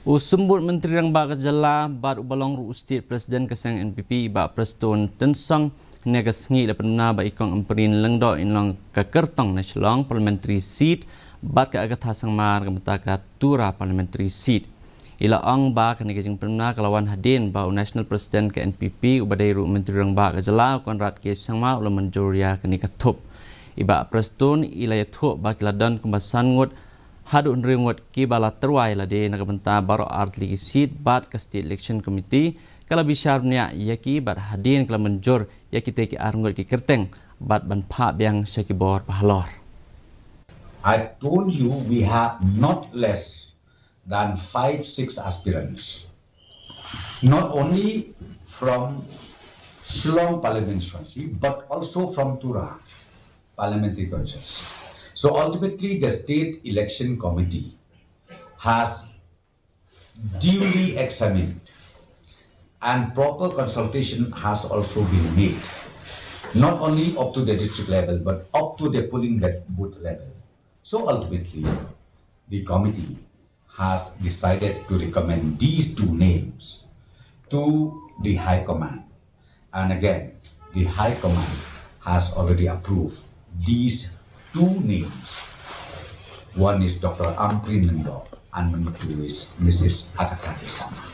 Usembut Menteri Rang Bak Jala bat ubalong ru state Presiden Kesang NPP ba Preston tensang negas ngi la penna ba ikong emperin lengdo inlong ka kertong nasional parliamentary seat bat ka agat hasang mar ka ka tura parliamentary seat ila ang ba ka negajing penna kalawan hadin ba national president ke NPP ubadai ru Menteri Rang Bak Jala konrad ke sangma ula menjoria ka ni katup iba Preston ila yatho ba kiladan kumbasan ngut hadun ringot ki bala terwai la de nakabenta baro artli seat bat ka state election committee kala bisharnya yaki bat hadin kala menjor yaki te ki arngot ki kerteng bat ban pha byang syaki bor pahalor. I told you we have not less than 5-6 aspirants, not only from Shillong Parliament constituency but also from Tura Parliamentary constituency. So ultimately, the State Election Committee has duly examined and proper consultation has also been made, not only up to the district level, but up to the polling booth level. So ultimately, the committee has decided to recommend these two names to the High Command. And again, the High Command has already approved these two names. One is Dr. Amprin Lendo and number two is Mrs. Agatha Desana.